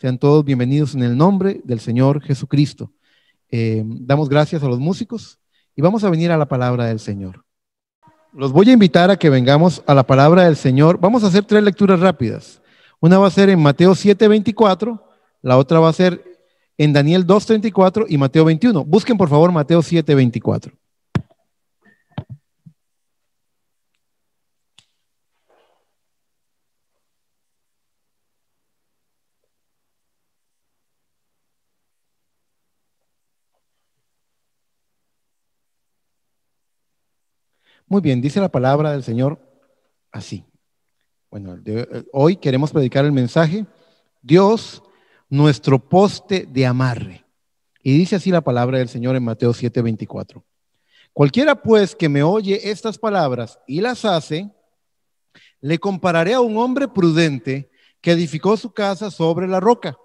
Sean todos bienvenidos en el nombre del Señor Jesucristo. Damos gracias a los músicos y vamos a venir a la palabra del Señor. Los voy a invitar a que vengamos a la palabra del Señor. Vamos a hacer 3 lecturas rápidas. Una va a ser en Mateo 7:24, la otra va a ser en Daniel 2:34 y Mateo 21. Busquen por favor Mateo 7:24. Muy bien, dice la palabra del Señor así. Bueno, hoy queremos predicar el mensaje, Dios, nuestro poste de amarre. Y dice así la palabra del Señor en Mateo 7:24. Cualquiera pues que me oye estas palabras y las hace, le compararé a un hombre prudente que edificó su casa sobre la roca.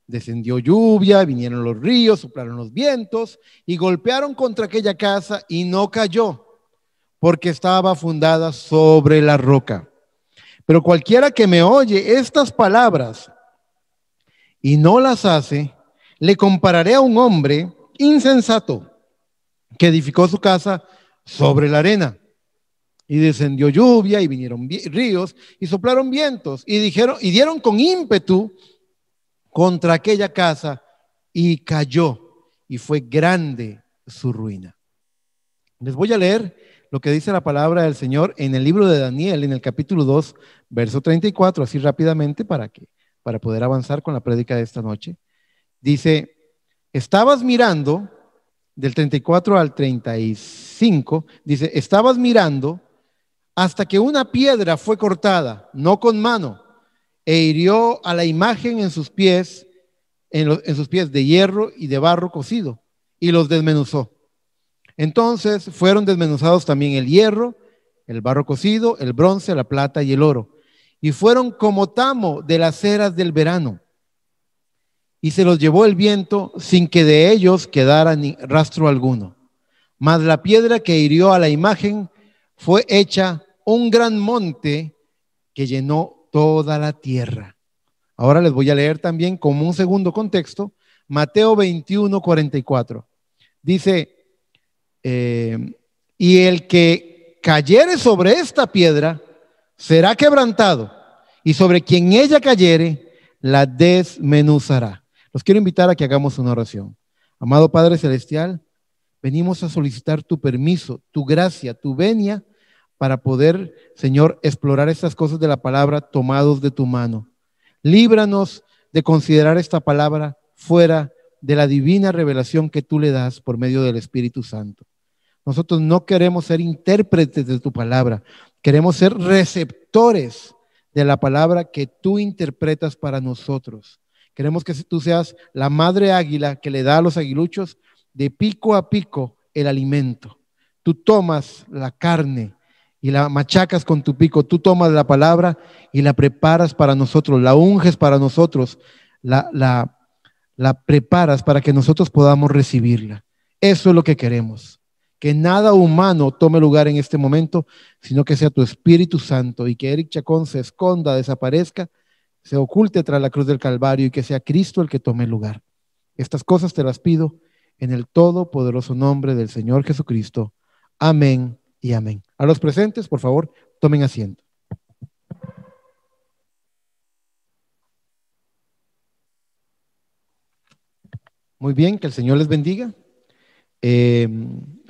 Descendió lluvia, vinieron los ríos, soplaron los vientos y golpearon contra aquella casa y no cayó, porque estaba fundada sobre la roca. Pero cualquiera que me oye estas palabras y no las hace, le compararé a un hombre insensato que edificó su casa sobre la arena. Y descendió lluvia y vinieron ríos y soplaron vientos y dieron con ímpetu contra aquella casa y cayó y fue grande su ruina. Les voy a leer lo que dice la palabra del Señor en el libro de Daniel, en el capítulo 2, verso 34, así rápidamente para poder avanzar con la prédica de esta noche. Dice, estabas mirando, del 34 al 35, dice, estabas mirando hasta que una piedra fue cortada, no con mano, e hirió a la imagen en sus pies, en sus pies de hierro y de barro cocido, y los desmenuzó. Entonces fueron desmenuzados también el hierro, el barro cocido, el bronce, la plata y el oro, y fueron como tamo de las eras del verano. Y se los llevó el viento sin que de ellos quedara ni rastro alguno. Mas la piedra que hirió a la imagen fue hecha un gran monte que llenó toda la tierra. Ahora les voy a leer también como un segundo contexto, Mateo 21:44. Dice, y el que cayere sobre esta piedra será quebrantado, y sobre quien ella cayere la desmenuzará. Los quiero invitar a que hagamos una oración. Amado Padre Celestial, venimos a solicitar tu permiso, tu gracia, tu venia, para poder, Señor, explorar estas cosas de la palabra tomados de tu mano. Líbranos de considerar esta palabra fuera de la divina revelación que tú le das por medio del Espíritu Santo. Nosotros no queremos ser intérpretes de tu palabra, queremos ser receptores de la palabra que tú interpretas para nosotros. Queremos que tú seas la madre águila que le da a los aguiluchos de pico a pico el alimento. Tú tomas la carne y la machacas con tu pico, tú tomas la palabra y la preparas para nosotros, la unges para nosotros, la preparas para que nosotros podamos recibirla. Eso es lo que queremos. Que nada humano tome lugar en este momento, sino que sea tu Espíritu Santo y que Eric Chacón se esconda, desaparezca, se oculte tras la cruz del Calvario y que sea Cristo el que tome lugar. Estas cosas te las pido en el todopoderoso nombre del Señor Jesucristo. Amén y amén. A los presentes, por favor, tomen asiento. Muy bien, que el Señor les bendiga.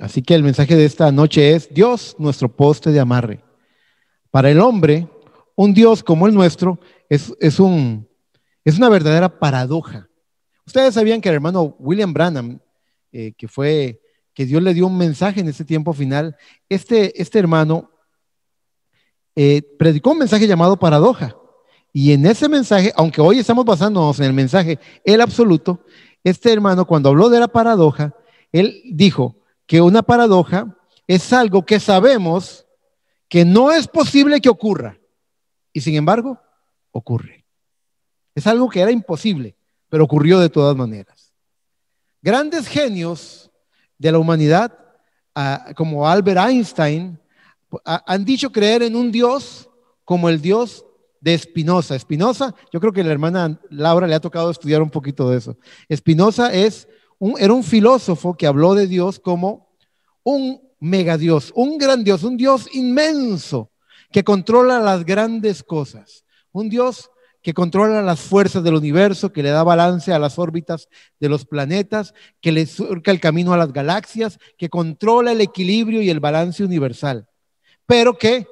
Así que el mensaje de esta noche es Dios, nuestro poste de amarre. Para el hombre, un Dios como el nuestro es una verdadera paradoja. Ustedes sabían que el hermano William Branham, que Dios le dio un mensaje en este tiempo final, este hermano predicó un mensaje llamado paradoja. Y en ese mensaje, aunque hoy estamos basándonos en el mensaje el absoluto, este hermano cuando habló de la paradoja, él dijo que una paradoja es algo que sabemos que no es posible que ocurra y sin embargo ocurre. Es algo que era imposible, pero ocurrió de todas maneras. Grandes genios de la humanidad, como Albert Einstein, han dicho creer en un Dios como el Dios de Spinoza. Spinoza, yo creo que la hermana Laura le ha tocado estudiar un poquito de eso. Spinoza era un filósofo que habló de Dios como un megadios, un gran Dios, un Dios inmenso que controla las grandes cosas, un Dios que controla las fuerzas del universo, que le da balance a las órbitas de los planetas, que le surca el camino a las galaxias, que controla el equilibrio y el balance universal, pero que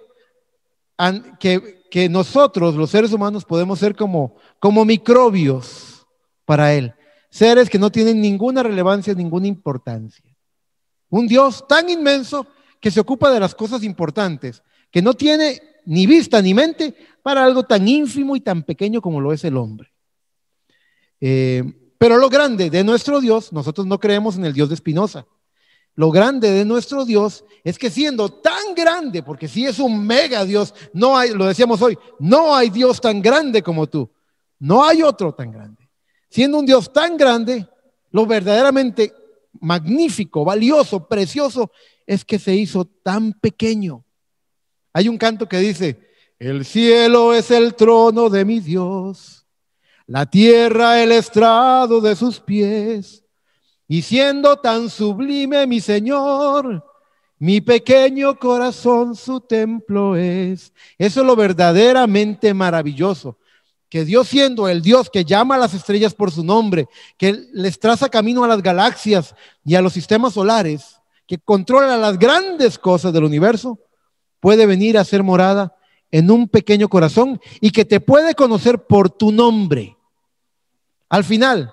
nosotros, los seres humanos, podemos ser como microbios para él, seres que no tienen ninguna relevancia, ninguna importancia. Un Dios tan inmenso que se ocupa de las cosas importantes, que no tiene ni vista ni mente para algo tan ínfimo y tan pequeño como lo es el hombre. Pero lo grande de nuestro Dios, nosotros no creemos en el Dios de Spinoza. Lo grande de nuestro Dios es que siendo tan grande, porque sí es un mega Dios, no hay, lo decíamos hoy, no hay Dios tan grande como tú, no hay otro tan grande. Siendo un Dios tan grande, lo verdaderamente magnífico, valioso, precioso, es que se hizo tan pequeño. Hay un canto que dice: el cielo es el trono de mi Dios, la tierra el estrado de sus pies, y siendo tan sublime mi Señor, mi pequeño corazón su templo es. Eso es lo verdaderamente maravilloso, que Dios, siendo el Dios que llama a las estrellas por su nombre, que les traza camino a las galaxias y a los sistemas solares, que controla las grandes cosas del universo, puede venir a ser morada en un pequeño corazón y que te puede conocer por tu nombre. Al final,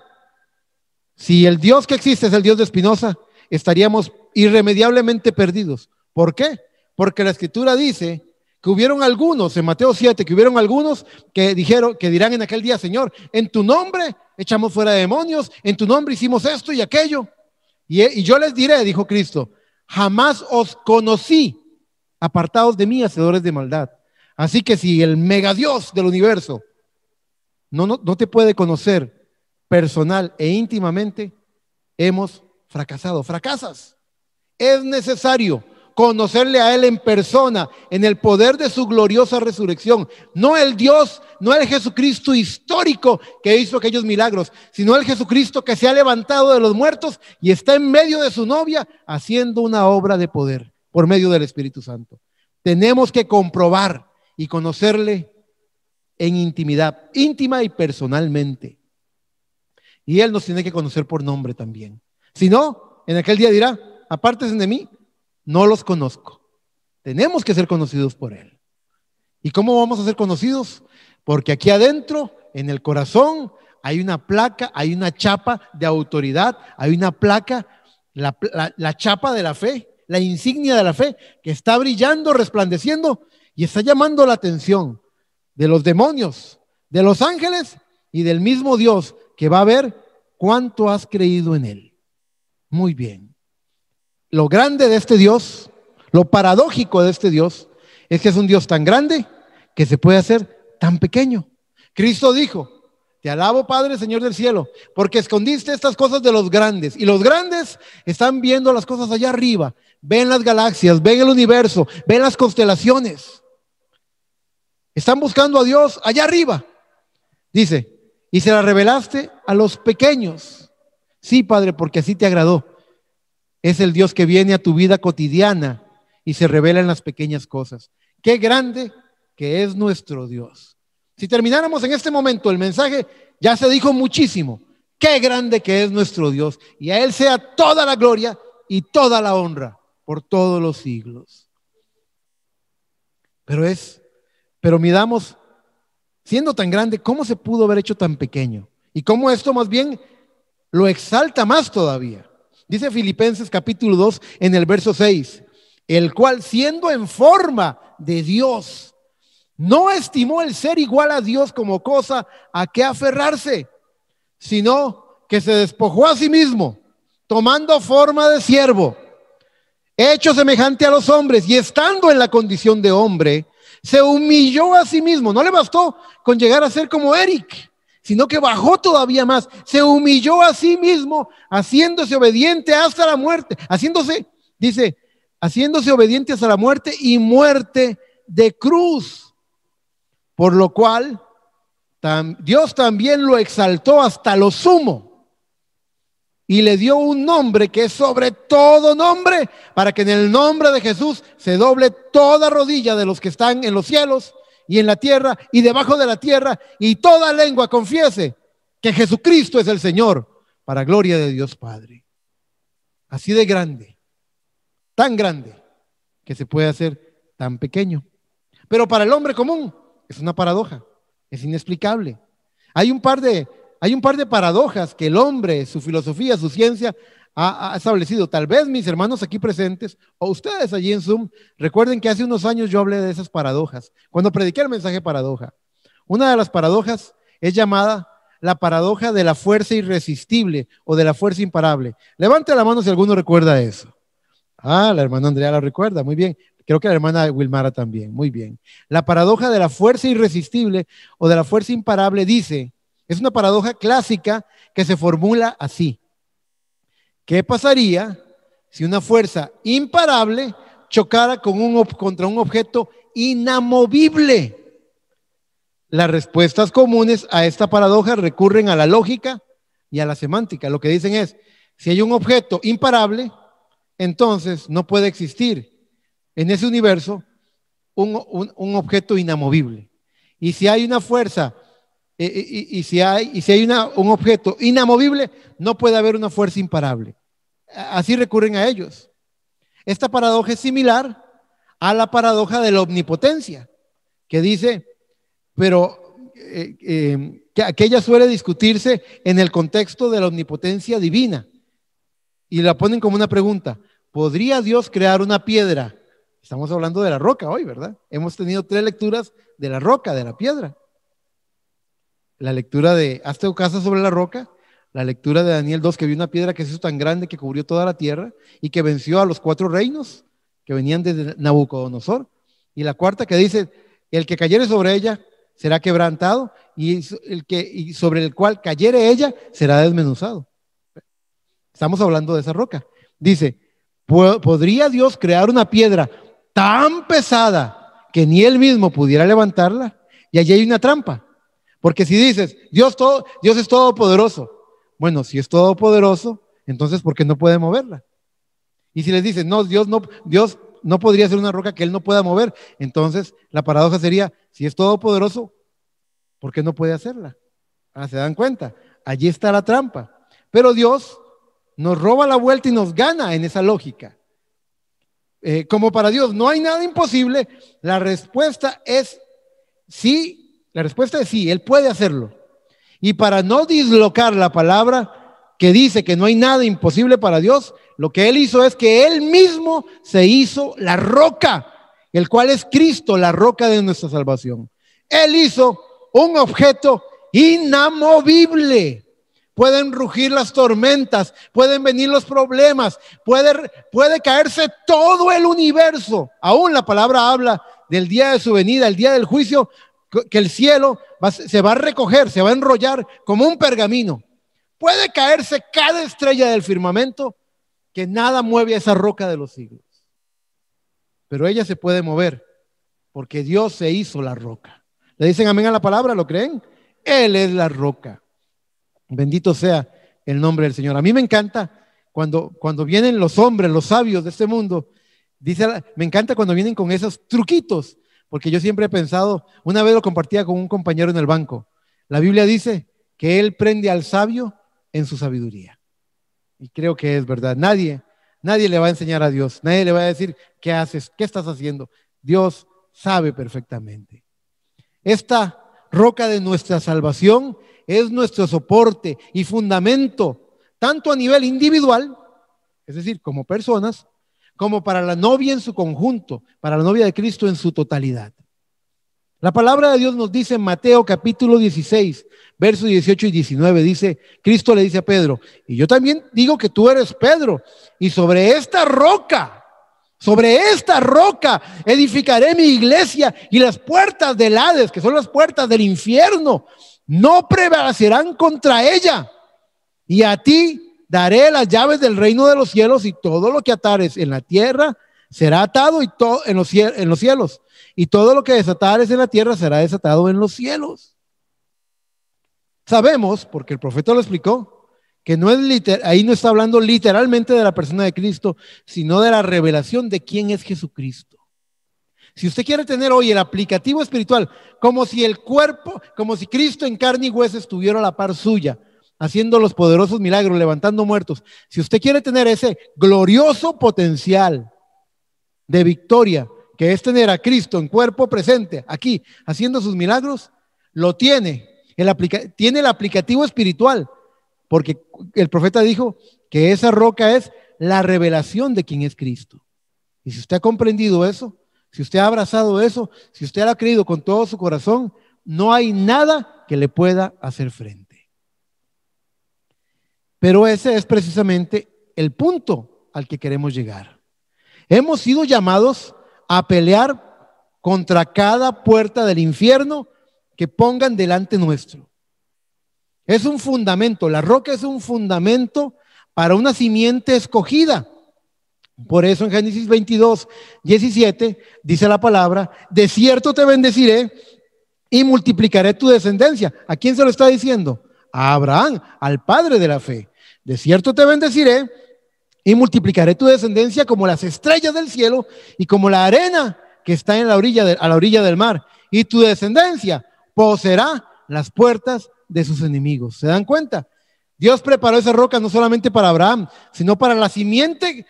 si el Dios que existe es el Dios de Spinoza, estaríamos irremediablemente perdidos. ¿Por qué? Porque la Escritura dice que hubieron algunos, en Mateo 7, que hubieron algunos que dirán en aquel día: Señor, en tu nombre echamos fuera demonios, en tu nombre hicimos esto y aquello. Y yo les diré, dijo Cristo, jamás os conocí, apartados de mí, hacedores de maldad. Así que si el megadios del universo no te puede conocer personal e íntimamente, hemos fracasado. Fracasas. Es necesario conocerle a Él en persona, en el poder de su gloriosa resurrección. No el Dios, no el Jesucristo histórico que hizo aquellos milagros, sino el Jesucristo que se ha levantado de los muertos y está en medio de su novia haciendo una obra de poder por medio del Espíritu Santo. Tenemos que comprobar y conocerle en intimidad, íntima y personalmente. Y Él nos tiene que conocer por nombre también. Si no, en aquel día dirá: apártense de mí, no los conozco. Tenemos que ser conocidos por Él. ¿Y cómo vamos a ser conocidos? Porque aquí adentro, en el corazón, hay una placa, hay una chapa de autoridad, hay una placa, la chapa de la fe, la insignia de la fe, que está brillando, resplandeciendo y está llamando la atención de los demonios, de los ángeles y del mismo Dios, que va a ver cuánto has creído en Él. Muy bien. Lo grande de este Dios, lo paradójico de este Dios, es que es un Dios tan grande que se puede hacer tan pequeño. Cristo dijo: te alabo, Padre, Señor del cielo, porque escondiste estas cosas de los grandes. Y los grandes están viendo las cosas allá arriba, ven las galaxias, ven el universo, ven las constelaciones. Están buscando a Dios allá arriba. Dice: y se la revelaste a los pequeños. Sí, Padre, porque así te agradó. Es el Dios que viene a tu vida cotidiana y se revela en las pequeñas cosas. Qué grande que es nuestro Dios. Si termináramos en este momento el mensaje, ya se dijo muchísimo. Qué grande que es nuestro Dios. Y a Él sea toda la gloria y toda la honra por todos los siglos. Pero midamos, siendo tan grande, ¿cómo se pudo haber hecho tan pequeño? Y cómo esto más bien lo exalta más todavía. Dice Filipenses capítulo 2 en el verso 6, el cual, siendo en forma de Dios, no estimó el ser igual a Dios como cosa a que aferrarse, sino que se despojó a sí mismo, tomando forma de siervo, hecho semejante a los hombres, y estando en la condición de hombre, se humilló a sí mismo. No le bastó con llegar a ser como Eric, sino que bajó todavía más. Se humilló a sí mismo, haciéndose obediente hasta la muerte. Haciéndose obediente hasta la muerte y muerte de cruz. por lo cual Dios también lo exaltó hasta lo sumo y le dio un nombre que es sobre todo nombre, para que en el nombre de Jesús se doble toda rodilla de los que están en los cielos y en la tierra y debajo de la tierra, y toda lengua confiese que Jesucristo es el Señor, para gloria de Dios Padre. Así de grande, tan grande, que se puede hacer tan pequeño. Pero para el hombre común es una paradoja, es inexplicable. Hay un par de paradojas que el hombre, su filosofía, su ciencia ha establecido. Tal vez mis hermanos aquí presentes o ustedes allí en Zoom recuerden que hace unos años yo hablé de esas paradojas cuando prediqué el mensaje paradoja. Una de las paradojas es llamada la paradoja de la fuerza irresistible o de la fuerza imparable. Levante la mano si alguno recuerda eso. La hermana Andrea la recuerda, muy bien. Creo que la hermana Wilmara también, muy bien. La paradoja de la fuerza irresistible o de la fuerza imparable dice, es una paradoja clásica que se formula así: ¿qué pasaría si una fuerza imparable chocara contra un objeto inamovible? Las respuestas comunes a esta paradoja recurren a la lógica y a la semántica. Lo que dicen es, si hay un objeto imparable, entonces no puede existir en ese universo un objeto inamovible. Y si hay una fuerza, si hay un objeto inamovible, no puede haber una fuerza imparable. Así recurren a ellos. Esta paradoja es similar a la paradoja de la omnipotencia, que dice, pero que aquella suele discutirse en el contexto de la omnipotencia divina. Y la ponen como una pregunta: ¿podría Dios crear una piedra? Estamos hablando de la roca hoy, ¿verdad? Hemos tenido 3 lecturas de la roca, de la piedra. La lectura de Hazte tu casa sobre la roca, la lectura de Daniel 2, que vio una piedra que se hizo tan grande que cubrió toda la tierra y que venció a los 4 reinos que venían de Nabucodonosor. Y la cuarta que dice, el que cayere sobre ella será quebrantado y sobre el cual cayere ella será desmenuzado. Estamos hablando de esa roca. Dice, ¿podría Dios crear una piedra tan pesada que ni él mismo pudiera levantarla? Y allí hay una trampa. Porque si dices, Dios es todopoderoso. Bueno, si es todopoderoso, entonces ¿por qué no puede moverla? Y si les dices, no, Dios no podría ser una roca que él no pueda mover, entonces la paradoja sería, si es todopoderoso, ¿por qué no puede hacerla? ¿Se dan cuenta? Allí está la trampa. Pero Dios nos roba la vuelta y nos gana en esa lógica. Como para Dios no hay nada imposible, la respuesta es sí. La respuesta es sí, él puede hacerlo. Y para no dislocar la palabra que dice que no hay nada imposible para Dios, lo que él hizo es que él mismo se hizo la roca, el cual es Cristo, la roca de nuestra salvación. Él hizo un objeto inamovible. Pueden rugir las tormentas, pueden venir los problemas, puede caerse todo el universo. Aún la palabra habla del día de su venida, el día del juicio, que el cielo se va a recoger, se va a enrollar como un pergamino. Puede caerse cada estrella del firmamento, que nada mueve a esa roca de los siglos. Pero ella se puede mover, porque Dios se hizo la roca. ¿Le dicen amén a la palabra? ¿Lo creen? Él es la roca. Bendito sea el nombre del Señor. A mí me encanta cuando vienen los hombres, los sabios de este mundo. Me encanta cuando vienen con esos truquitos. Porque yo siempre he pensado, una vez lo compartía con un compañero en el banco, la Biblia dice que él prende al sabio en su sabiduría. Y creo que es verdad. Nadie le va a enseñar a Dios, nadie le va a decir qué haces, qué estás haciendo. Dios sabe perfectamente. Esta roca de nuestra salvación es nuestro soporte y fundamento, tanto a nivel individual, es decir, como personas, como para la novia en su conjunto, para la novia de Cristo en su totalidad. La palabra de Dios nos dice en Mateo capítulo 16, versos 18 y 19, dice, Cristo le dice a Pedro, y yo también digo que tú eres Pedro, y sobre esta roca edificaré mi iglesia, y las puertas del Hades, que son las puertas del infierno, no prevalecerán contra ella. Y a ti daré las llaves del reino de los cielos, y todo lo que atares en la tierra será atado y todo en los cielos, y todo lo que desatares en la tierra será desatado en los cielos. Sabemos, porque el profeta lo explicó, que no es ahí no está hablando literalmente de la persona de Cristo, sino de la revelación de quién es Jesucristo. Si usted quiere tener hoy el aplicativo espiritual, como si el cuerpo, como si Cristo en carne y hueso estuviera a la par suya, haciendo los poderosos milagros, levantando muertos. Si usted quiere tener ese glorioso potencial de victoria, que es tener a Cristo en cuerpo presente, aquí, haciendo sus milagros, lo tiene. Tiene el aplicativo espiritual, porque el profeta dijo que esa roca es la revelación de quién es Cristo. Y si usted ha comprendido eso, si usted ha abrazado eso, si usted lo ha creído con todo su corazón, no hay nada que le pueda hacer frente. Pero ese es precisamente el punto al que queremos llegar. Hemos sido llamados a pelear contra cada puerta del infierno que pongan delante nuestro. Es un fundamento, la roca es un fundamento para una simiente escogida. Por eso en Génesis 22, 17 dice la palabra: de cierto te bendeciré y multiplicaré tu descendencia. ¿A quién se lo está diciendo? A Abraham, al padre de la fe. De cierto te bendeciré y multiplicaré tu descendencia como las estrellas del cielo y como la arena que está en a la orilla del mar. Y tu descendencia poseerá las puertas de sus enemigos. ¿Se dan cuenta? Dios preparó esa roca no solamente para Abraham, sino para la simiente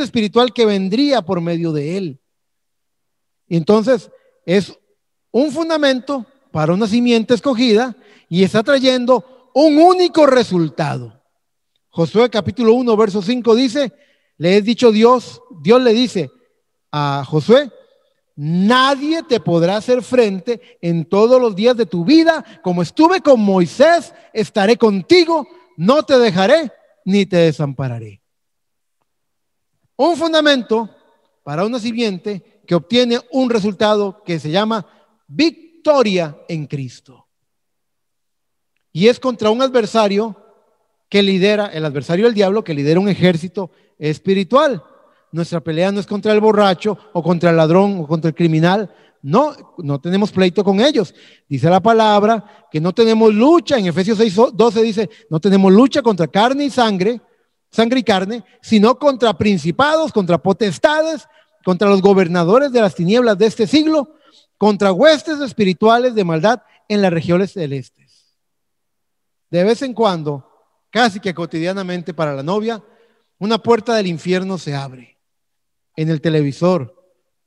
espiritual que vendría por medio de él. Y entonces es un fundamento para una simiente escogida y está trayendo un único resultado. Josué capítulo 1 verso 5 dice: le he dicho Dios le dice a Josué: nadie te podrá hacer frente en todos los días de tu vida. Como estuve con Moisés, estaré contigo, no te dejaré ni te desampararé. Un fundamento para una simiente que obtiene un resultado que se llama victoria en Cristo. Y es contra un adversario que lidera, el adversario del diablo, que lidera un ejército espiritual. Nuestra pelea no es contra el borracho o contra el ladrón o contra el criminal. No tenemos pleito con ellos. Dice la palabra que no tenemos lucha. En Efesios 6:12 dice: no tenemos lucha contra carne y sangre y carne, sino contra principados, contra potestades, contra los gobernadores de las tinieblas de este siglo, contra huestes espirituales de maldad en las regiones celestes. De vez en cuando, casi que cotidianamente para la novia, una puerta del infierno se abre. En el televisor,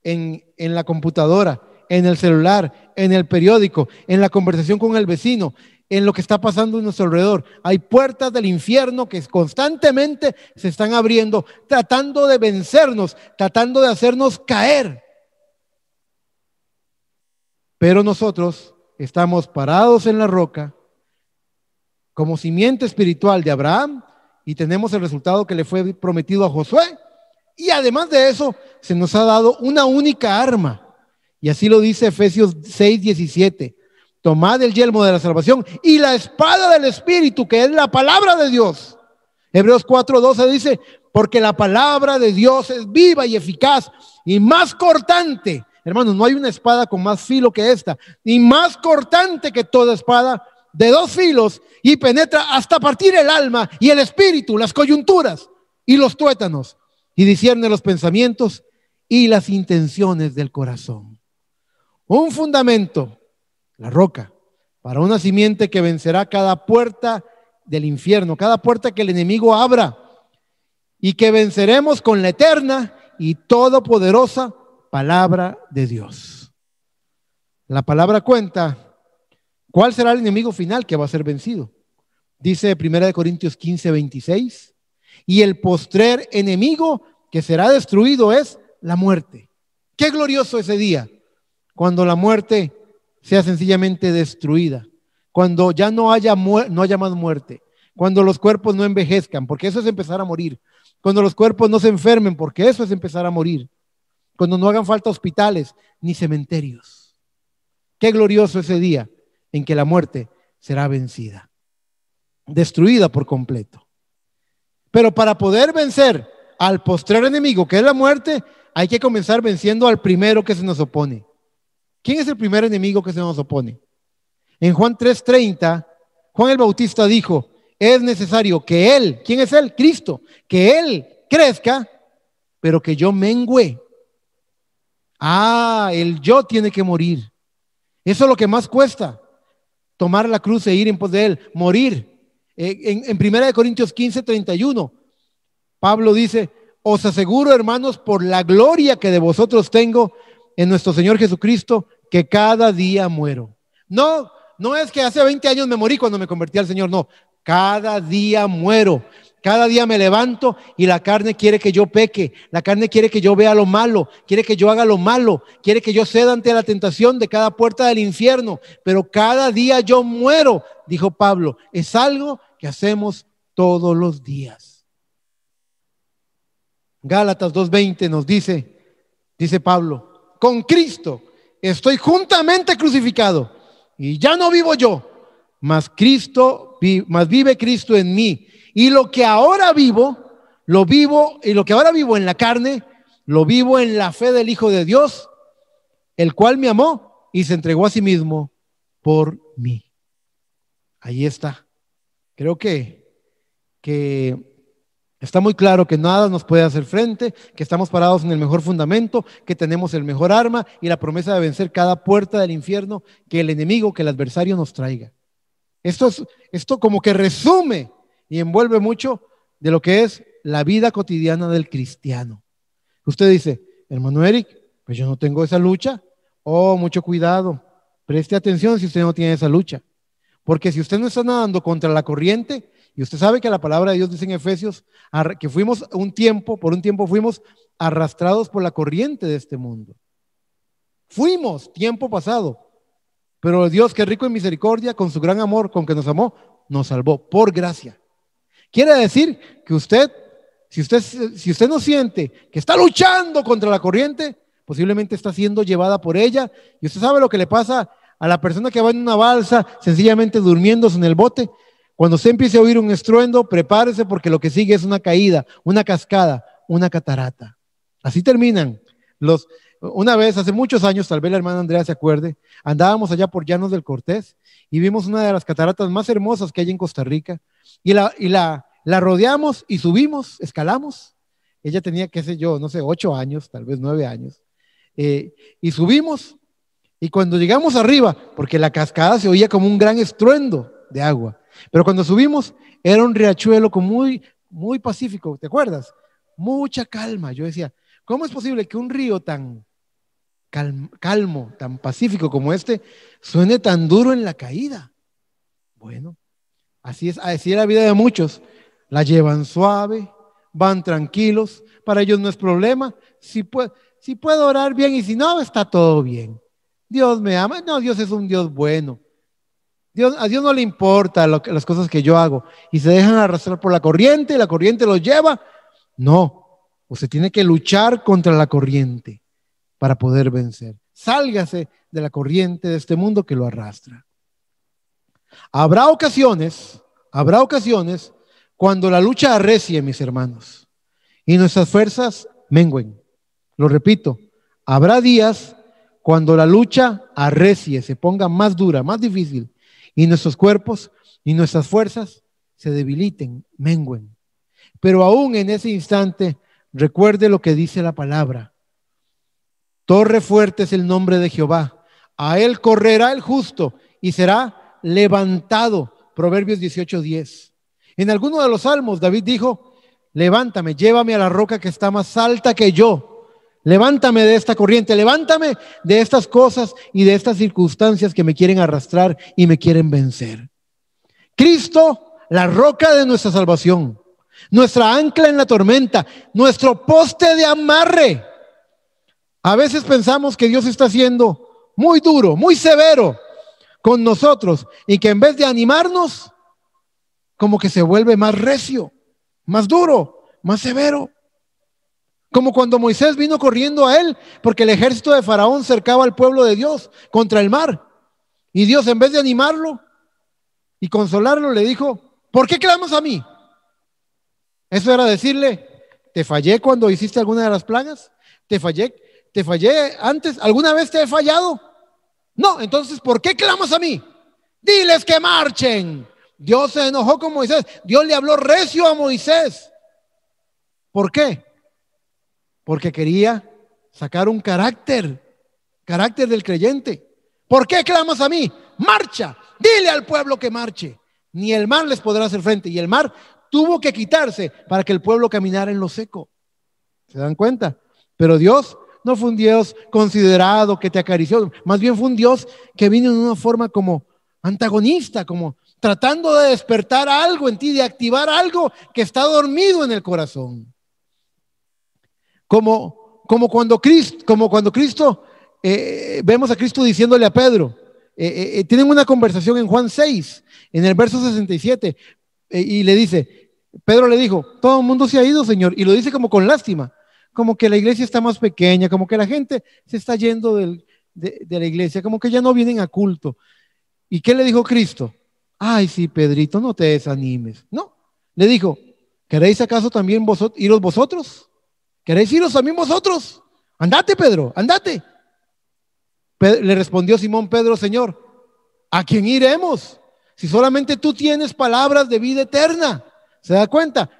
en la computadora, en el celular, en el periódico, en la conversación con el vecino, en lo que está pasando en nuestro alrededor. Hay puertas del infierno que constantemente se están abriendo, tratando de vencernos, tratando de hacernos caer. Pero nosotros estamos parados en la roca como simiente espiritual de Abraham y tenemos el resultado que le fue prometido a Josué. Y además de eso, se nos ha dado una única arma. Y así lo dice Efesios 6:17. Tomad el yelmo de la salvación y la espada del Espíritu, que es la palabra de Dios. Hebreos 4:12 dice: porque la palabra de Dios es viva y eficaz y más cortante. Hermanos, no hay una espada con más filo que esta, y más cortante que toda espada de dos filos, y penetra hasta partir el alma y el espíritu, las coyunturas y los tuétanos, y discierne los pensamientos y las intenciones del corazón. Un fundamento, la roca, para una simiente que vencerá cada puerta del infierno, cada puerta que el enemigo abra, y que venceremos con la eterna y todopoderosa palabra de Dios. La palabra cuenta cuál será el enemigo final que va a ser vencido. Dice 1 Corintios 15:26: y el postrer enemigo que será destruido es la muerte. Qué glorioso ese día, cuando la muerte sea sencillamente destruida, cuando ya no haya más muerte, cuando los cuerpos no envejezcan, porque eso es empezar a morir, cuando los cuerpos no se enfermen, porque eso es empezar a morir, cuando no hagan falta hospitales ni cementerios. Qué glorioso ese día en que la muerte será vencida, destruida por completo. Pero para poder vencer al postrer enemigo, que es la muerte, hay que comenzar venciendo al primero que se nos opone. ¿Quién es el primer enemigo que se nos opone? En Juan 3:30, Juan el Bautista dijo, es necesario que Él, ¿quién es Él? Cristo, que Él crezca, pero que yo mengüe. El yo tiene que morir. Eso es lo que más cuesta, tomar la cruz e ir en pos de Él, morir. En 1 Corintios 15:31, Pablo dice, os aseguro, hermanos, por la gloria que de vosotros tengo en nuestro Señor Jesucristo, que cada día muero. No es que hace 20 años me morí cuando me convertí al Señor, no. Cada día muero. Cada día me levanto y la carne quiere que yo peque, la carne quiere que yo vea lo malo, quiere que yo haga lo malo, quiere que yo ceda ante la tentación de cada puerta del infierno, pero cada día yo muero, dijo Pablo. Es algo que hacemos todos los días. Gálatas 2:20 nos dice Pablo, con Cristo estoy juntamente crucificado y ya no vivo yo, mas vive Cristo en mí. Y lo que ahora vivo en la carne, lo vivo en la fe del Hijo de Dios, el cual me amó y se entregó a sí mismo por mí. Ahí está. Creo que está muy claro que nada nos puede hacer frente, que estamos parados en el mejor fundamento, que tenemos el mejor arma y la promesa de vencer cada puerta del infierno que el enemigo, que el adversario nos traiga. Esto como que resume y envuelve mucho de lo que es la vida cotidiana del cristiano. Usted dice, hermano Eric, pues yo no tengo esa lucha. Mucho cuidado, preste atención si usted no tiene esa lucha, porque si usted no está nadando contra la corriente, y usted sabe que la palabra de Dios dice en Efesios que por un tiempo fuimos arrastrados por la corriente de este mundo. Fuimos tiempo pasado, pero Dios, que es rico en misericordia, con su gran amor con que nos amó, nos salvó por gracia. Quiere decir que si usted no siente que está luchando contra la corriente, posiblemente está siendo llevada por ella. Y usted sabe lo que le pasa a la persona que va en una balsa, sencillamente durmiéndose en el bote. Cuando usted empiece a oír un estruendo, prepárese, porque lo que sigue es una caída, una cascada, una catarata. Así terminan una vez, hace muchos años, tal vez la hermana Andrea se acuerde, andábamos allá por Llanos del Cortés y vimos una de las cataratas más hermosas que hay en Costa Rica, y la rodeamos y subimos, escalamos. Ella tenía, qué sé yo, no sé, 8 años, tal vez 9 años, y subimos, y cuando llegamos arriba, porque la cascada se oía como un gran estruendo de agua, pero cuando subimos era un riachuelo muy, muy pacífico, ¿te acuerdas? Mucha calma. Yo decía, ¿cómo es posible que un río tan calmo, tan pacífico como este, suene tan duro en la caída? Bueno, así es la vida de muchos. La llevan suave, van tranquilos, para ellos no es problema. Si puedo orar bien, y si no, está todo bien. Dios me ama. No, Dios es un Dios bueno. A Dios no le importa las cosas que yo hago, y se dejan arrastrar por la corriente y la corriente los lleva. No, usted tiene que luchar contra la corriente para poder vencer. Sálgase de la corriente de este mundo que lo arrastra. Habrá ocasiones cuando la lucha arrecie, mis hermanos, y nuestras fuerzas mengüen. Lo repito, habrá días cuando la lucha arrecie, se ponga más dura, más difícil, y nuestros cuerpos y nuestras fuerzas se debiliten, mengüen. Pero aún en ese instante, recuerde lo que dice la palabra. Torre fuerte es el nombre de Jehová. A él correrá el justo y será levantado. Proverbios 18:10. En alguno de los salmos, David dijo, levántame, llévame a la roca que está más alta que yo. Levántame de esta corriente, levántame de estas cosas y de estas circunstancias que me quieren arrastrar y me quieren vencer. Cristo, la roca de nuestra salvación, nuestra ancla en la tormenta, nuestro poste de amarre. A veces pensamos que Dios está siendo muy duro, muy severo con nosotros, y que en vez de animarnos, como que se vuelve más recio, más duro, más severo. Como cuando Moisés vino corriendo a él, porque el ejército de Faraón cercaba al pueblo de Dios contra el mar. Y Dios, en vez de animarlo y consolarlo, le dijo, ¿por qué clamas a mí? Eso era decirle, ¿Te fallé cuando hiciste alguna de las plagas? ¿Te fallé antes? ¿Alguna vez te he fallado? No, entonces, ¿por qué clamas a mí? Diles que marchen. Dios se enojó con Moisés. Dios le habló recio a Moisés. ¿Por qué? Porque quería sacar un carácter del creyente. ¿Por qué clamas a mí? Marcha, dile al pueblo que marche. Ni el mar les podrá hacer frente. Y el mar tuvo que quitarse para que el pueblo caminara en lo seco. ¿Se dan cuenta? Pero Dios no fue un Dios considerado que te acarició. Más bien fue un Dios que vino en una forma como antagonista, como tratando de despertar algo en ti, de activar algo que está dormido en el corazón. Como cuando Cristo, vemos a Cristo diciéndole a Pedro, tienen una conversación en Juan 6, en el verso 67, y le dice, Pedro le dijo, todo el mundo se ha ido, Señor, y lo dice como con lástima, como que la iglesia está más pequeña, como que la gente se está yendo de la iglesia, como que ya no vienen a culto. ¿Y qué le dijo Cristo? Ay, sí, Pedrito, no te desanimes. No, le dijo, ¿queréis acaso también iros vosotros? ¿Queréis iros también vosotros? Andate, Pedro, andate. Le respondió Simón Pedro, Señor, ¿a quién iremos? Si solamente tú tienes palabras de vida eterna. ¿Se da cuenta?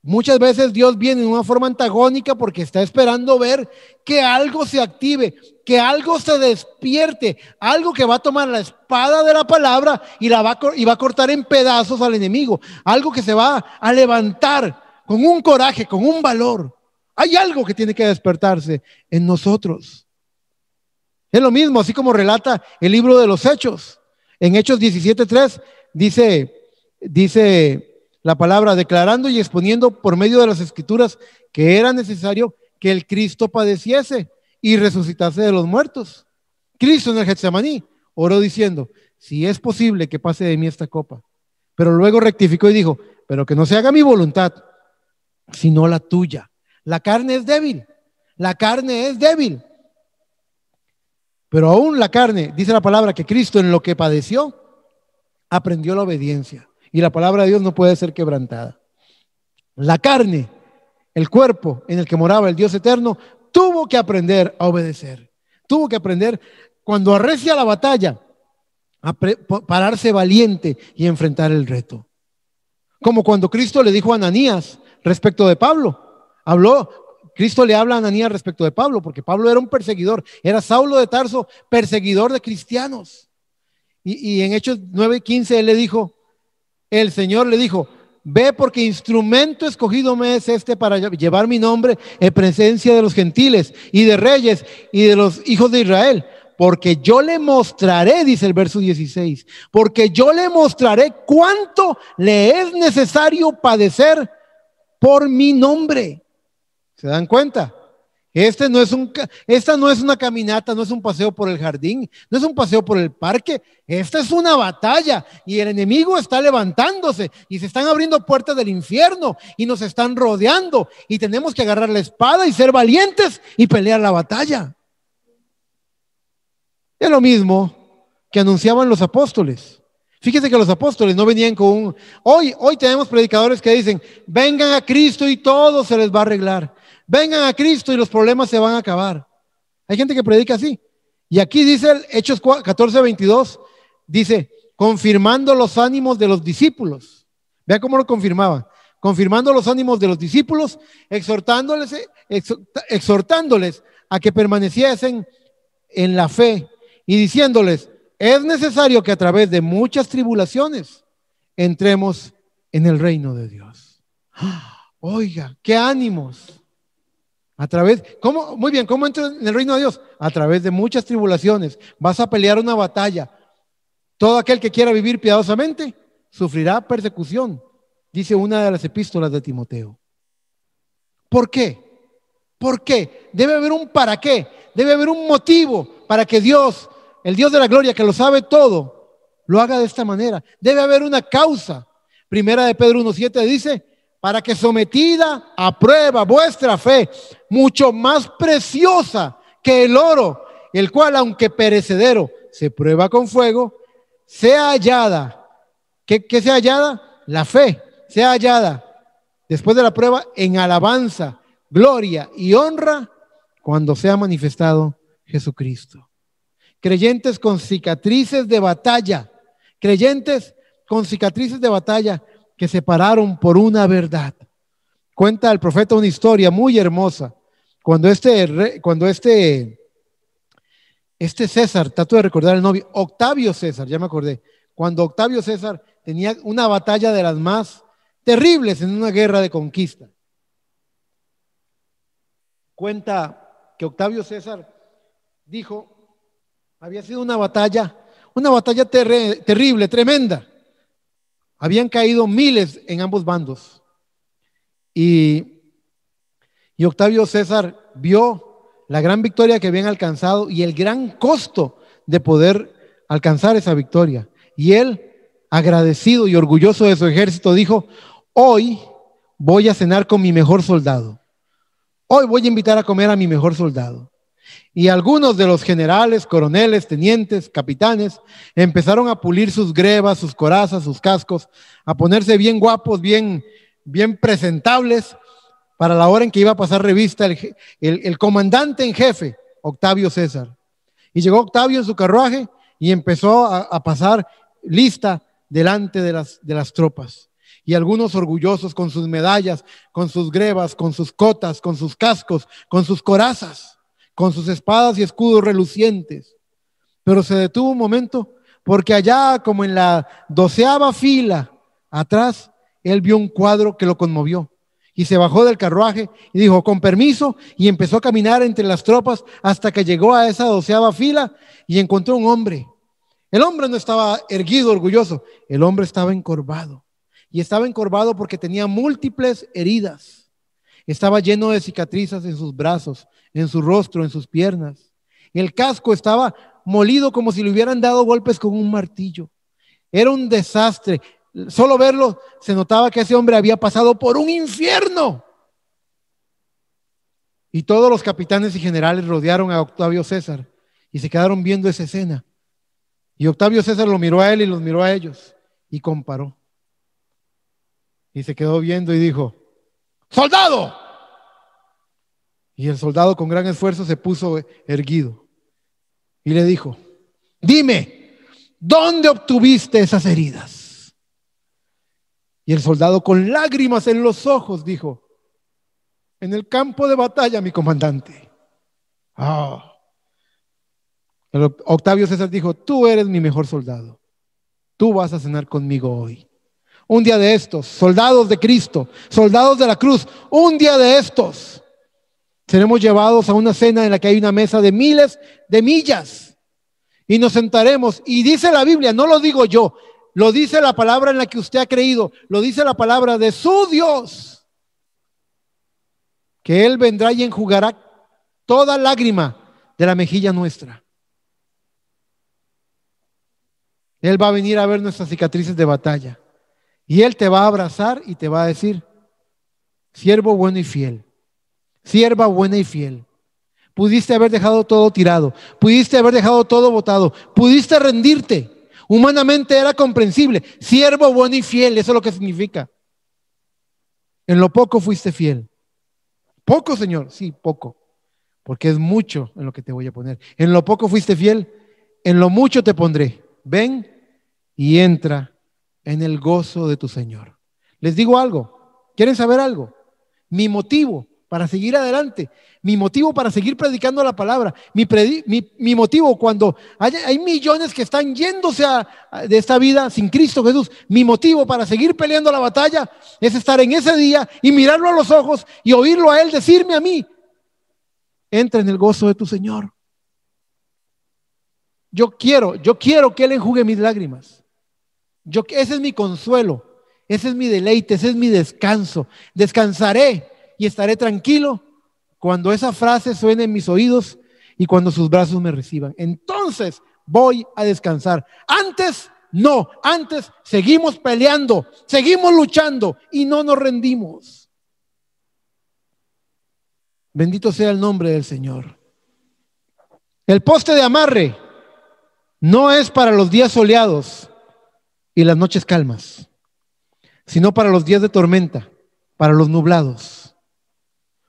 Muchas veces Dios viene en una forma antagónica porque está esperando ver que algo se active, que algo se despierte, algo que va a tomar la espada de la palabra y va a cortar en pedazos al enemigo, algo que se va a levantar con un coraje, con un valor. Hay algo que tiene que despertarse en nosotros. Es lo mismo, así como relata el libro de los Hechos. En Hechos 17:3 dice la palabra, declarando y exponiendo por medio de las escrituras que era necesario que el Cristo padeciese y resucitase de los muertos. Cristo en el Getsemaní oró diciendo, si es posible que pase de mí esta copa. Pero luego rectificó y dijo, pero que no se haga mi voluntad, sino la tuya. La carne es débil, la carne es débil. Pero aún la carne, dice la palabra, que Cristo en lo que padeció, aprendió la obediencia. Y la palabra de Dios no puede ser quebrantada. La carne, el cuerpo en el que moraba el Dios eterno, tuvo que aprender a obedecer. Tuvo que aprender, cuando arrecia la batalla, a pararse valiente y enfrentar el reto. Como cuando Cristo le dijo a Ananías respecto de Pablo. Cristo le habla a Ananías respecto de Pablo, porque Pablo era un perseguidor, era Saulo de Tarso, perseguidor de cristianos. Y en Hechos 9:15 él le dijo, el Señor le dijo, ve porque instrumento escogido me es este para llevar mi nombre en presencia de los gentiles y de reyes y de los hijos de Israel. Porque yo le mostraré, dice el verso 16, porque yo le mostraré cuánto le es necesario padecer por mi nombre. ¿Se dan cuenta? Esta no es una caminata, no es un paseo por el jardín, no es un paseo por el parque. Esta es una batalla y el enemigo está levantándose y se están abriendo puertas del infierno y nos están rodeando y tenemos que agarrar la espada y ser valientes y pelear la batalla. Es lo mismo que anunciaban los apóstoles. Fíjese que los apóstoles no venían con hoy tenemos predicadores que dicen, vengan a Cristo y todo se les va a arreglar. Vengan a Cristo y los problemas se van a acabar. Hay gente que predica así. Y aquí dice el Hechos 14:22, dice, confirmando los ánimos de los discípulos. Vea cómo lo confirmaban. Confirmando los ánimos de los discípulos, exhortándoles a que permaneciesen en la fe y diciéndoles, es necesario que a través de muchas tribulaciones entremos en el reino de Dios. Oiga, qué ánimos. Muy bien, ¿cómo entro en el reino de Dios? A través de muchas tribulaciones. Vas a pelear una batalla. Todo aquel que quiera vivir piadosamente sufrirá persecución, dice una de las epístolas de Timoteo. ¿Por qué? ¿Por qué? Debe haber un para qué. Debe haber un motivo para que Dios, el Dios de la gloria, que lo sabe todo, lo haga de esta manera. Debe haber una causa. Primera de Pedro 1:7 dice, para que sometida a prueba vuestra fe, mucho más preciosa que el oro, el cual aunque perecedero se prueba con fuego, sea hallada. ¿Qué sea hallada? La fe, sea hallada después de la prueba, en alabanza, gloria y honra cuando sea manifestado Jesucristo. Creyentes con cicatrices de batalla, creyentes con cicatrices de batalla que se pararon por una verdad. Cuenta el profeta una historia muy hermosa. Cuando este César, trato de recordar el nombre, Octavio César, ya me acordé. Cuando Octavio César tenía una batalla de las más terribles en una guerra de conquista. Cuenta que Octavio César dijo, había sido una batalla terrible, tremenda. Habían caído miles en ambos bandos. Y Octavio César vio la gran victoria que habían alcanzado y el gran costo de poder alcanzar esa victoria. Y él, agradecido y orgulloso de su ejército, dijo, hoy voy a cenar con mi mejor soldado. Hoy voy a invitar a comer a mi mejor soldado. Y algunos de los generales, coroneles, tenientes, capitanes, empezaron a pulir sus grebas, sus corazas, sus cascos, a ponerse bien guapos, bien presentables, para la hora en que iba a pasar revista el comandante en jefe, Octavio César. Y llegó Octavio en su carruaje y empezó a pasar lista delante de las tropas. Y algunos orgullosos con sus medallas, con sus grebas, con sus cotas, con sus cascos, con sus corazas, con sus espadas y escudos relucientes. Pero se detuvo un momento porque allá como en la 12ª fila atrás, él vio un cuadro que lo conmovió. Y se bajó del carruaje y dijo, con permiso, y empezó a caminar entre las tropas hasta que llegó a esa 12ª fila y encontró un hombre. El hombre no estaba erguido, orgulloso, el hombre estaba encorvado. Y estaba encorvado porque tenía múltiples heridas. Estaba lleno de cicatrices en sus brazos, en su rostro, en sus piernas. El casco estaba molido como si le hubieran dado golpes con un martillo. Era un desastre. Solo verlo se notaba que ese hombre había pasado por un infierno. Y todos los capitanes y generales rodearon a Octavio César y se quedaron viendo esa escena. Y Octavio César lo miró a él y los miró a ellos y comparó. Y se quedó viendo y dijo, ¡soldado! Y el soldado con gran esfuerzo se puso erguido y le dijo, dime, ¿dónde obtuviste esas heridas? Y el soldado con lágrimas en los ojos dijo, en el campo de batalla, mi comandante. Octavio César dijo, tú eres mi mejor soldado. Tú vas a cenar conmigo hoy. Un día de estos, soldados de Cristo, soldados de la cruz, un día de estos, seremos llevados a una cena en la que hay una mesa de miles de millas y nos sentaremos. Y dice la Biblia, no lo digo yo, lo dice la palabra en la que usted ha creído, lo dice la palabra de su Dios, que Él vendrá y enjugará toda lágrima de la mejilla nuestra. Él va a venir a ver nuestras cicatrices de batalla y Él te va a abrazar y te va a decir, siervo bueno y fiel, sierva buena y fiel. Pudiste haber dejado todo tirado, pudiste haber dejado todo botado, pudiste rendirte. Humanamente era comprensible. Siervo bueno y fiel, eso es lo que significa. En lo poco fuiste fiel. Poco, Señor, sí, poco, porque es mucho en lo que te voy a poner. En lo poco fuiste fiel, en lo mucho te pondré. Ven y entra en el gozo de tu Señor. Les digo algo, ¿quieren saber algo? Mi motivo para seguir adelante, mi motivo para seguir predicando la palabra, mi motivo cuando hay millones que están yéndose de esta vida sin Cristo Jesús, mi motivo para seguir peleando la batalla es estar en ese día y mirarlo a los ojos y oírlo a Él decirme a mí, entra en el gozo de tu Señor. Yo quiero que Él enjugue mis lágrimas. Ese es mi consuelo, ese es mi deleite, ese es mi descanso. Descansaré y estaré tranquilo cuando esa frase suene en mis oídos y cuando sus brazos me reciban. Entonces voy a descansar. Antes no, antes seguimos peleando, seguimos luchando y no nos rendimos. Bendito sea el nombre del Señor. El poste de amarre no es para los días soleados y las noches calmas, sino para los días de tormenta, para los nublados,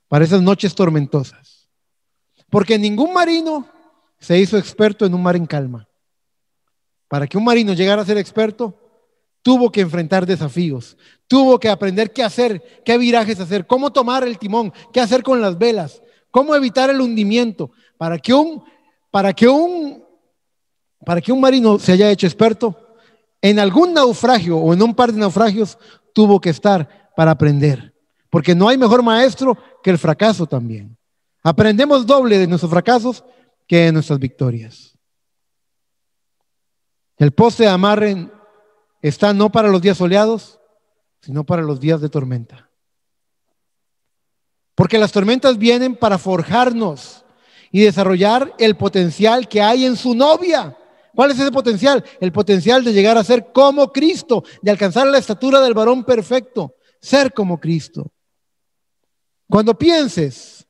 para esas noches tormentosas. Porque ningún marino se hizo experto en un mar en calma. Para que un marino llegara a ser experto, tuvo que enfrentar desafíos, tuvo que aprender qué hacer, qué virajes hacer, cómo tomar el timón, qué hacer con las velas, cómo evitar el hundimiento. Para que un marino se haya hecho experto, en algún naufragio o en un par de naufragios tuvo que estar para aprender. Porque no hay mejor maestro que el fracaso también. Aprendemos doble de nuestros fracasos que de nuestras victorias. El poste de amarre está no para los días soleados, sino para los días de tormenta. Porque las tormentas vienen para forjarnos y desarrollar el potencial que hay en su novia. ¿Cuál es ese potencial? El potencial de llegar a ser como Cristo, de alcanzar la estatura del varón perfecto, ser como Cristo. Cuando pienses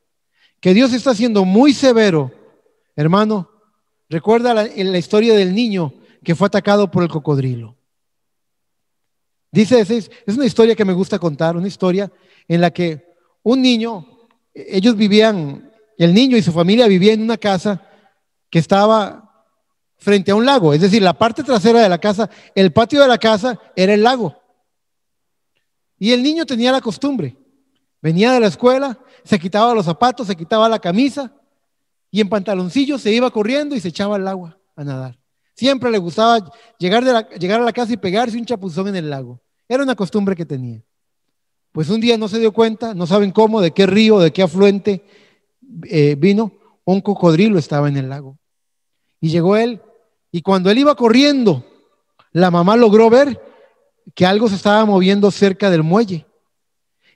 que Dios está siendo muy severo, hermano, recuerda la historia del niño que fue atacado por el cocodrilo. Dice, es una historia que me gusta contar, una historia en la que un niño, ellos vivían, el niño y su familia vivían en una casa que estaba frente a un lago, es decir, la parte trasera de la casa, el patio de la casa era el lago. Y el niño tenía la costumbre, venía de la escuela, se quitaba los zapatos, se quitaba la camisa y en pantaloncillo se iba corriendo y se echaba al agua a nadar. Siempre le gustaba llegar a la casa y pegarse un chapuzón en el lago. Era una costumbre que tenía. Pues un día no se dio cuenta, no saben cómo, de qué río, de qué afluente vino, un cocodrilo estaba en el lago. Y llegó él, y cuando él iba corriendo, la mamá logró ver que algo se estaba moviendo cerca del muelle.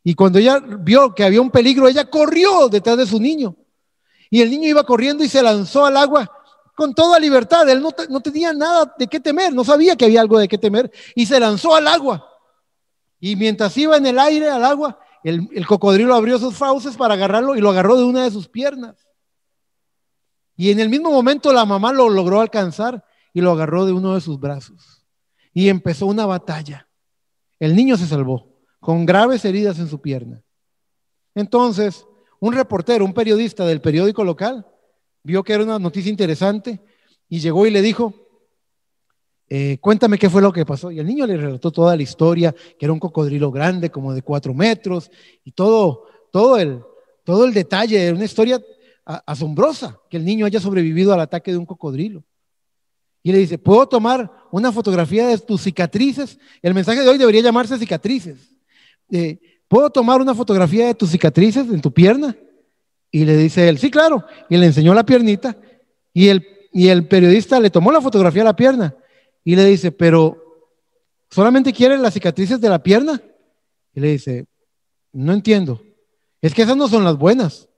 Y cuando ella vio que había un peligro, ella corrió detrás de su niño. Y el niño iba corriendo y se lanzó al agua con toda libertad. Él no tenía nada de qué temer, no sabía que había algo de qué temer. Y se lanzó al agua. Y mientras iba en el aire al agua, el cocodrilo abrió sus fauces para agarrarlo y lo agarró de una de sus piernas. Y en el mismo momento la mamá lo logró alcanzar y lo agarró de uno de sus brazos. Y empezó una batalla. El niño se salvó con graves heridas en su pierna. Entonces, un reportero, un periodista del periódico local, vio que era una noticia interesante y llegó y le dijo, cuéntame qué fue lo que pasó. Y el niño le relató toda la historia, que era un cocodrilo grande, como de 4 metros, y todo el detalle, una historia asombrosa, que el niño haya sobrevivido al ataque de un cocodrilo. Y le dice, ¿puedo tomar una fotografía de tus cicatrices? El mensaje de hoy debería llamarse cicatrices. ¿Puedo tomar una fotografía de tus cicatrices en tu pierna? Y le dice él, sí, claro. Y le enseñó la piernita y el periodista le tomó la fotografía a la pierna y le dice, pero ¿solamente quieren las cicatrices de la pierna? Y le dice, no entiendo. Es que esas no son las buenas.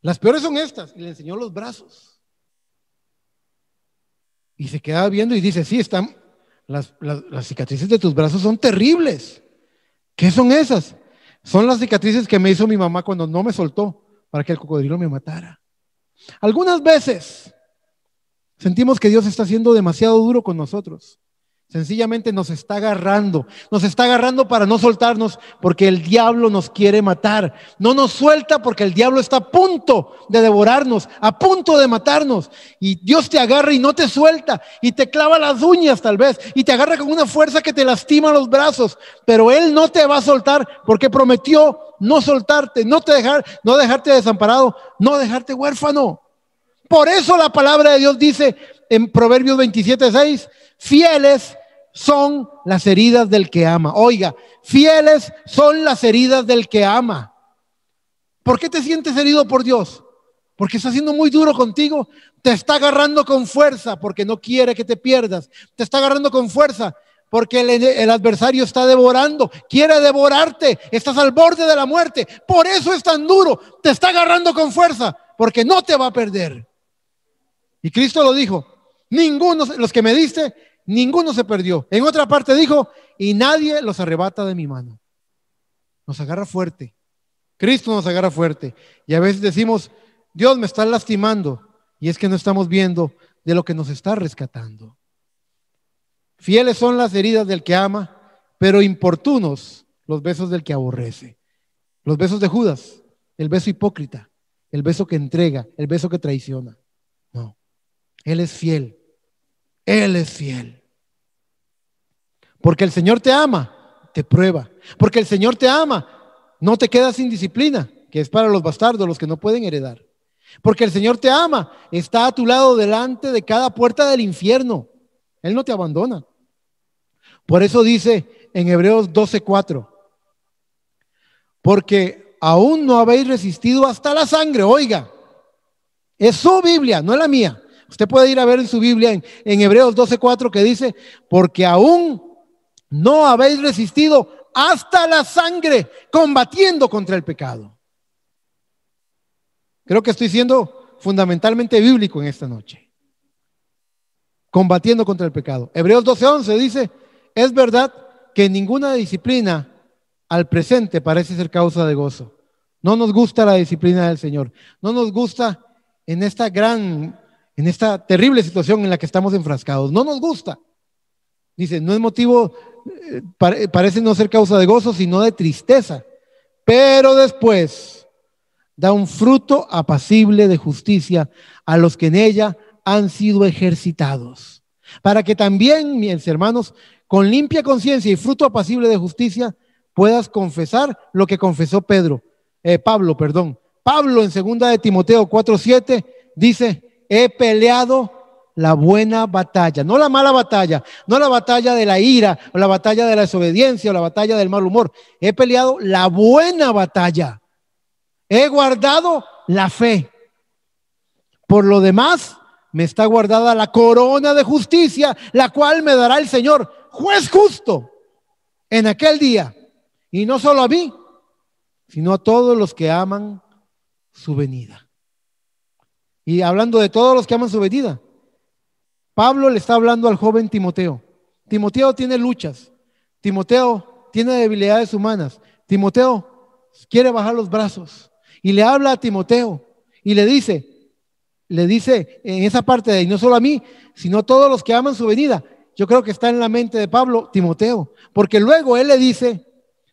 Las peores son estas. Y le enseñó los brazos. Y se quedaba viendo y dice, sí, están, las cicatrices de tus brazos son terribles. ¿Qué son esas? Son las cicatrices que me hizo mi mamá cuando no me soltó para que el cocodrilo me matara. Algunas veces sentimos que Dios está siendo demasiado duro con nosotros. Sencillamente nos está agarrando para no soltarnos porque el diablo nos quiere matar. No nos suelta porque el diablo está a punto de devorarnos, a punto de matarnos. Y Dios te agarra y no te suelta y te clava las uñas tal vez y te agarra con una fuerza que te lastima los brazos. Pero Él no te va a soltar porque prometió no soltarte, no dejarte desamparado, no dejarte huérfano. Por eso la palabra de Dios dice en Proverbios 27:6, fieles son las heridas del que ama. Oiga, fieles son las heridas del que ama. ¿Por qué te sientes herido por Dios? Porque está siendo muy duro contigo. Te está agarrando con fuerza porque no quiere que te pierdas. Te está agarrando con fuerza porque el adversario está devorando, quiere devorarte. Estás al borde de la muerte. Por eso es tan duro. Te está agarrando con fuerza porque no te va a perder. Y Cristo lo dijo, ninguno, los que me diste, ninguno se perdió. En otra parte dijo, y nadie los arrebata de mi mano. Nos agarra fuerte. Cristo nos agarra fuerte. Y a veces decimos, Dios me está lastimando. Y es que no estamos viendo de lo que nos está rescatando. Fieles son las heridas del que ama, pero importunos los besos del que aborrece. Los besos de Judas, el beso hipócrita, el beso que entrega, el beso que traiciona. No, Él es fiel. Él es fiel. Porque el Señor te ama, te prueba. Porque el Señor te ama, no te quedas sin disciplina, que es para los bastardos, los que no pueden heredar. Porque el Señor te ama, está a tu lado delante de cada puerta del infierno. Él no te abandona. Por eso dice en Hebreos 12:4, porque aún no habéis resistido hasta la sangre. Oiga, es su Biblia, no es la mía. Usted puede ir a ver en su Biblia en Hebreos 12:4 que dice, porque aún no habéis resistido hasta la sangre, combatiendo contra el pecado. Creo que estoy siendo fundamentalmente bíblico en esta noche. Combatiendo contra el pecado. Hebreos 12:11 dice, es verdad que ninguna disciplina al presente parece ser causa de gozo. No nos gusta la disciplina del Señor. No nos gusta en esta terrible situación en la que estamos enfrascados. No nos gusta. Dice, no es motivo, parece no ser causa de gozo, sino de tristeza. Pero después da un fruto apacible de justicia a los que en ella han sido ejercitados. Para que también, mis hermanos, con limpia conciencia y fruto apacible de justicia, puedas confesar lo que confesó Pablo. Pablo en 2 de Timoteo 4:7 dice, he peleado la buena batalla, no la mala batalla, no la batalla de la ira, o la batalla de la desobediencia, o la batalla del mal humor. He peleado la buena batalla. He guardado la fe. Por lo demás, me está guardada la corona de justicia, la cual me dará el Señor, juez justo, en aquel día. Y no solo a mí, sino a todos los que aman su venida. Y hablando de todos los que aman su venida, Pablo le está hablando al joven Timoteo. Timoteo tiene luchas. Timoteo tiene debilidades humanas. Timoteo quiere bajar los brazos. Y le habla a Timoteo y le dice en esa parte de, y no solo a mí, sino a todos los que aman su venida. Yo creo que está en la mente de Pablo, Timoteo, porque luego él le dice,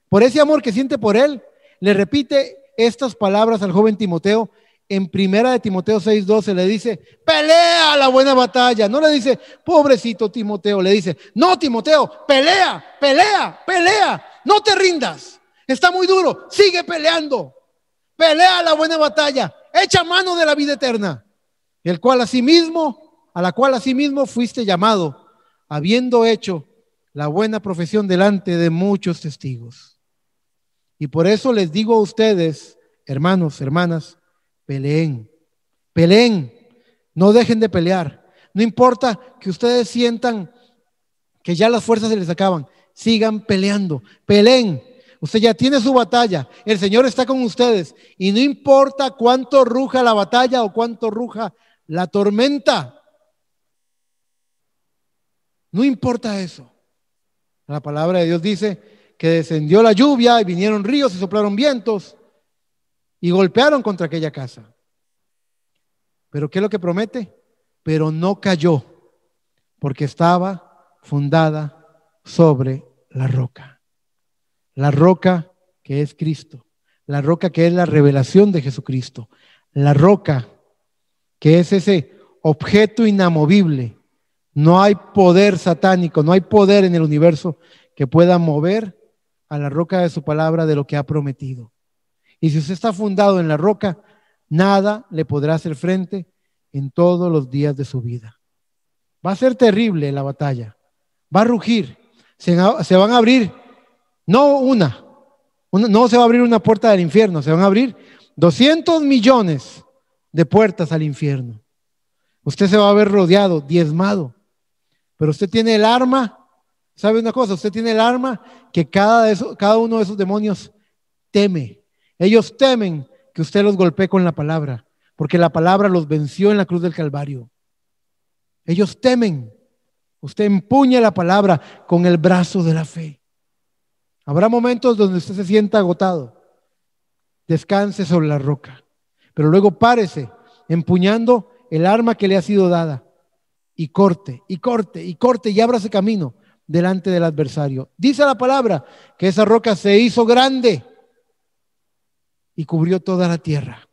por ese amor que siente por él, le repite estas palabras al joven Timoteo. En 1 de Timoteo 6:12 le dice, pelea la buena batalla. No le dice, pobrecito Timoteo, le dice, no, Timoteo, pelea, pelea, pelea, no te rindas, está muy duro, sigue peleando, pelea la buena batalla, echa mano de la vida eterna, a la cual asimismo fuiste llamado, habiendo hecho la buena profesión delante de muchos testigos. Y por eso les digo a ustedes, hermanos, hermanas, peleen, no dejen de pelear. No importa que ustedes sientan que ya las fuerzas se les acaban, sigan peleando, peleen. Usted ya tiene su batalla, el Señor está con ustedes y no importa cuánto ruja la batalla o cuánto ruja la tormenta. No importa eso. La palabra de Dios dice que descendió la lluvia y vinieron ríos y soplaron vientos y golpearon contra aquella casa. ¿Pero qué es lo que promete? Pero no cayó, porque estaba fundada sobre la roca que es Cristo, la roca que es la revelación de Jesucristo, la roca que es ese objeto inamovible. No hay poder satánico, no hay poder en el universo que pueda mover a la roca de su palabra de lo que ha prometido. Y si usted está fundado en la roca, nada le podrá hacer frente en todos los días de su vida. Va a ser terrible la batalla, va a rugir, se van a abrir, no se va a abrir una puerta del infierno, se van a abrir 200 millones de puertas al infierno. Usted se va a ver rodeado, diezmado, pero usted tiene el arma. ¿Sabe una cosa? Usted tiene el arma que cada uno de esos demonios teme. Ellos temen que usted los golpee con la palabra, porque la palabra los venció en la cruz del Calvario. Ellos temen. Usted empuña la palabra con el brazo de la fe. Habrá momentos donde usted se sienta agotado. Descanse sobre la roca, pero luego párese empuñando el arma que le ha sido dada y corte, y corte, y corte, y ábrase camino delante del adversario. Dice la palabra que esa roca se hizo grande. y cubrió toda la tierra.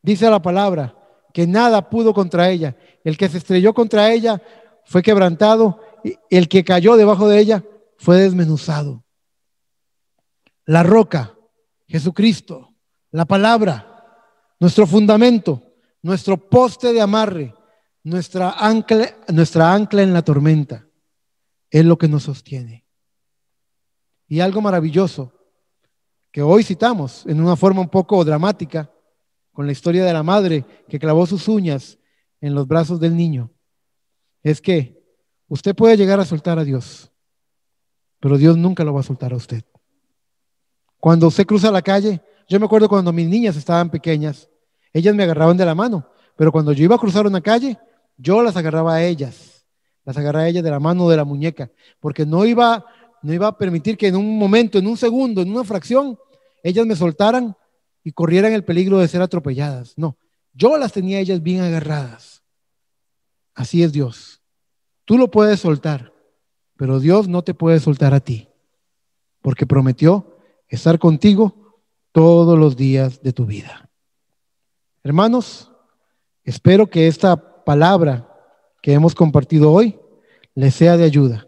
Dice la palabra que nada pudo contra ella. El que se estrelló contra ella fue quebrantado, y el que cayó debajo de ella fue desmenuzado. La roca, Jesucristo, la palabra, nuestro fundamento, nuestro poste de amarre, nuestra ancla en la tormenta, es lo que nos sostiene. Y algo maravilloso que hoy citamos en una forma un poco dramática, con la historia de la madre que clavó sus uñas en los brazos del niño, es que usted puede llegar a soltar a Dios, pero Dios nunca lo va a soltar a usted. Cuando usted cruza la calle, yo me acuerdo cuando mis niñas estaban pequeñas, ellas me agarraban de la mano, pero cuando yo iba a cruzar una calle, yo las agarraba a ellas de la mano o de la muñeca, porque no iba a permitir que en un momento, en un segundo, en una fracción, ellas me soltaran y corrieran el peligro de ser atropelladas. No, yo las tenía ellas bien agarradas. Así es Dios. Tú lo puedes soltar, pero Dios no te puede soltar a ti, porque prometió estar contigo todos los días de tu vida. Hermanos, espero que esta palabra que hemos compartido hoy les sea de ayuda.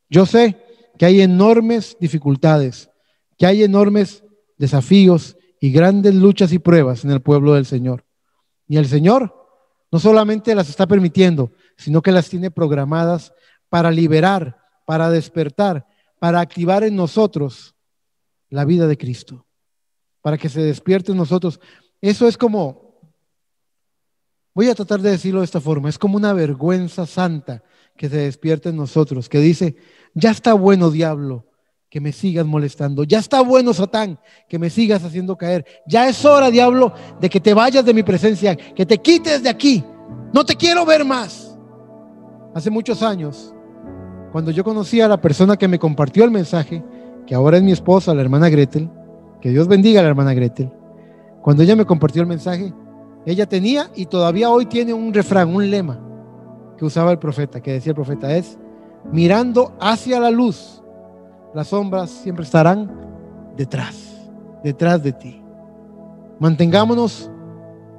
Yo sé que hay enormes dificultades, que hay enormes desafíos y grandes luchas y pruebas en el pueblo del Señor. Y el Señor no solamente las está permitiendo, sino que las tiene programadas para liberar, para despertar, para activar en nosotros la vida de Cristo, para que se despierte en nosotros. Eso es como, voy a tratar de decirlo de esta forma, es como una vergüenza santa que se despierta en nosotros, que dice, ya está bueno, diablo, que me sigas molestando, ya está bueno, Satán, que me sigas haciendo caer, ya es hora, diablo, de que te vayas de mi presencia, que te quites de aquí, no te quiero ver más. Hace muchos años, cuando yo conocí a la persona que me compartió el mensaje, que ahora es mi esposa, la hermana Gretel, que Dios bendiga a la hermana Gretel, cuando ella me compartió el mensaje, ella tenía y todavía hoy tiene un refrán, un lema que usaba el profeta, que decía el profeta, es: mirando hacia la luz, las sombras siempre estarán detrás de ti. Mantengámonos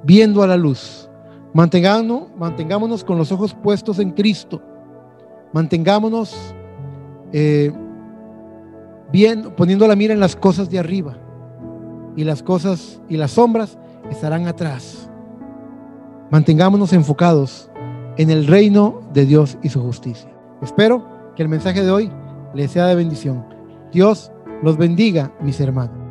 viendo a la luz, mantengámonos con los ojos puestos en Cristo, mantengámonos poniendo la mira en las cosas de arriba, y las cosas y las sombras estarán atrás. Mantengámonos enfocados en el reino de Dios y su justicia. Espero que el mensaje de hoy les sea de bendición. Dios los bendiga, mis hermanos.